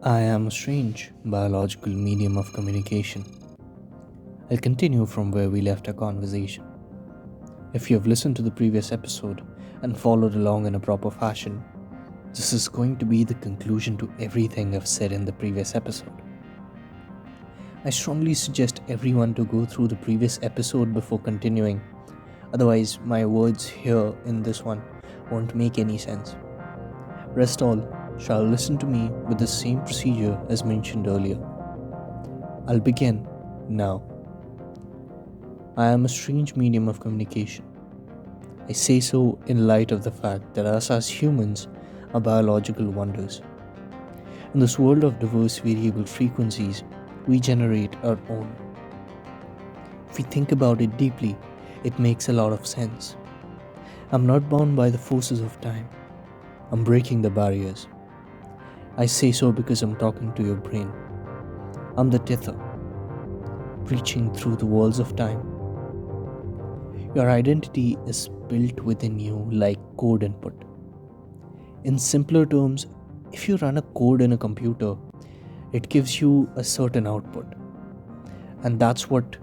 I am a strange biological medium of communication. I'll continue from where we left our conversation. If you have listened to the previous episode and followed along in a proper fashion, this is going to be the conclusion to everything I've said in the previous episode. I strongly suggest everyone to go through the previous episode before continuing, otherwise, my words here in this one won't make any sense. Rest all shall listen to me with the same procedure as mentioned earlier. I'll begin now. I am a strange medium of communication. I say so in light of the fact that us as humans are biological wonders. In this world of diverse variable frequencies, we generate our own. If we think about it deeply, it makes a lot of sense. I'm not bound by the forces of time. I'm breaking the barriers. I say so because I'm talking to your brain. I'm the tether, reaching through the walls of time. Your identity is built within you like code input. In simpler terms, if you run a code in a computer, it gives you a certain output. And that's what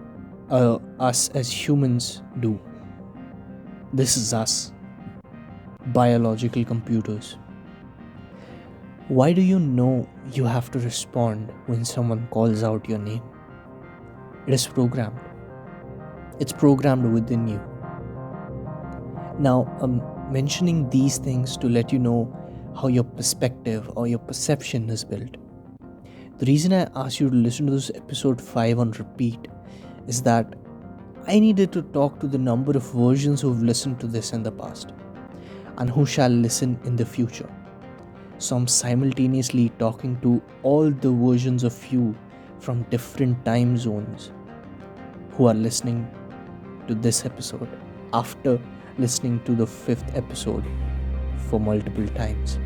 us as humans do. This is us, biological computers. Why do you know you have to respond when someone calls out your name? It is programmed. It's programmed within you. Now, I'm mentioning these things to let you know how your perspective or your perception is built. The reason I asked you to listen to this episode 5 on repeat is that I needed to talk to the number of versions who've listened to this in the past and who shall listen in the future. So I'm simultaneously talking to all the versions of you from different time zones who are listening to this episode after listening to the 5th episode for multiple times.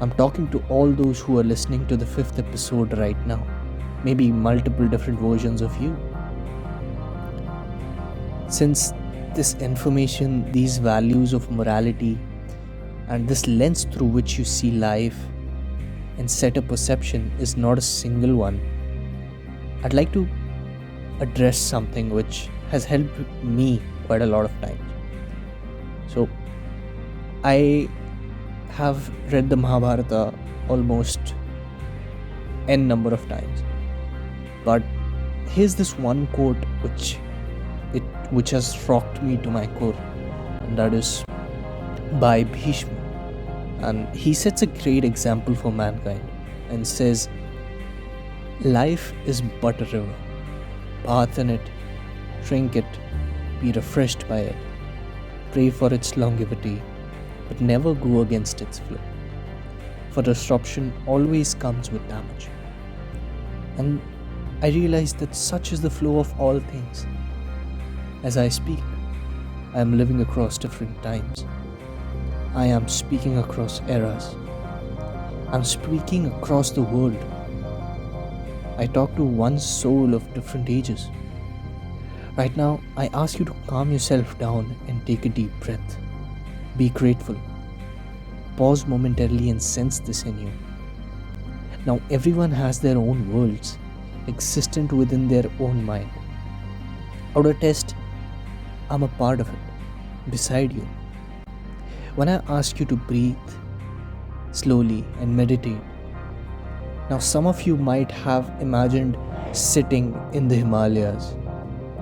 I'm talking to all those who are listening to the 5th episode right now, maybe multiple different versions of you. Since this information, these values of morality, and this lens through which you see life and set a perception is not a single one, I'd like to address something which has helped me quite a lot of times. So, I have read the Mahabharata almost n number of times, but here's this one quote which has rocked me to my core, and that is by Bhishma, and he sets a great example for mankind and says, life is but a river. Bath in it, drink it, be refreshed by it, pray for its longevity, but never go against its flow. For disruption always comes with damage. And I realize that such is the flow of all things. As I speak, I am living across different times. I am speaking across eras. I'm speaking across the world. I talk to one soul of different ages. Right now, I ask you to calm yourself down and take a deep breath. Be grateful. Pause momentarily and sense this in you. Now, everyone has their own worlds, existent within their own mind. Out of test, I'm a part of it, beside you. When I ask you to breathe slowly and meditate, now some of you might have imagined sitting in the Himalayas.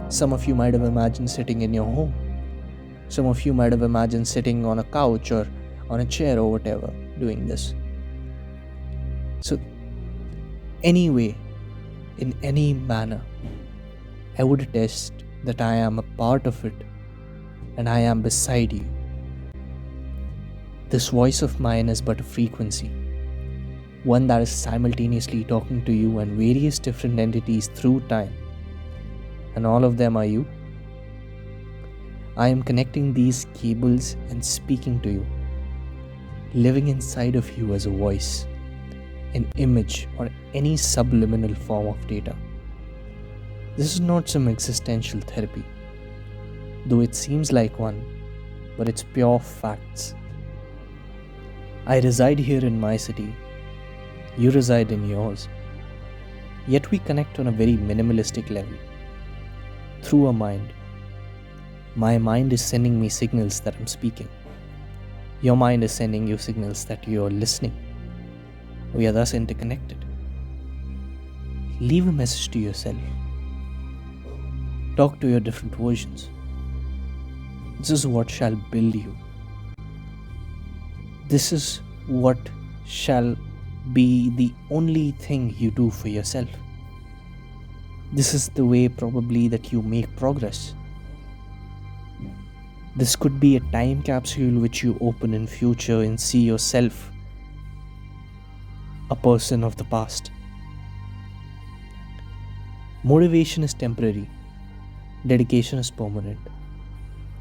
Some of you might have imagined sitting in your home. Some of you might have imagined sitting on a couch or on a chair or whatever, doing this. So, anyway, in any manner, I would attest that I am a part of it and I am beside you. This voice of mine is but a frequency, one that is simultaneously talking to you and various different entities through time. And all of them are you. I am connecting these cables and speaking to you, living inside of you as a voice, an image, or any subliminal form of data. This is not some existential therapy, though it seems like one, but it's pure facts. I reside here in my city You reside in yours. Yet we connect on a very minimalistic level, through a mind. My mind is sending me signals that I'm speaking. Your mind is sending you signals that you're listening. We are thus interconnected. Leave a message to yourself. Talk to your different versions. This is what shall build you. This is what shall be the only thing you do for yourself. This is the way probably that you make progress. This could be a time capsule which you open in future and see yourself a person of the past. Motivation is temporary, dedication is permanent,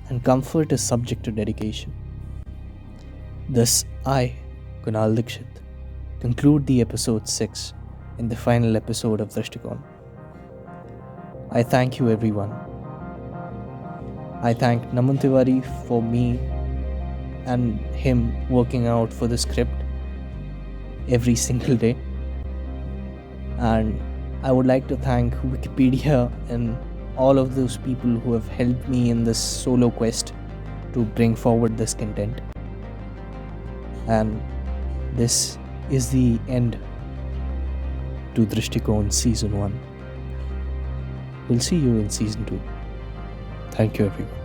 and comfort is subject to dedication. Thus, I, Kunal Dikshit, conclude the episode 6 in the final episode of DRISHTIKON. I thank you, everyone. I thank Naman Tiwari for me and him working out for the script every single day. And I would like to thank Wikipedia and all of those people who have helped me in this solo quest to bring forward this content. And this is the end to DRISHTIKON Season 1. We'll see you in Season 2. Thank you, everyone.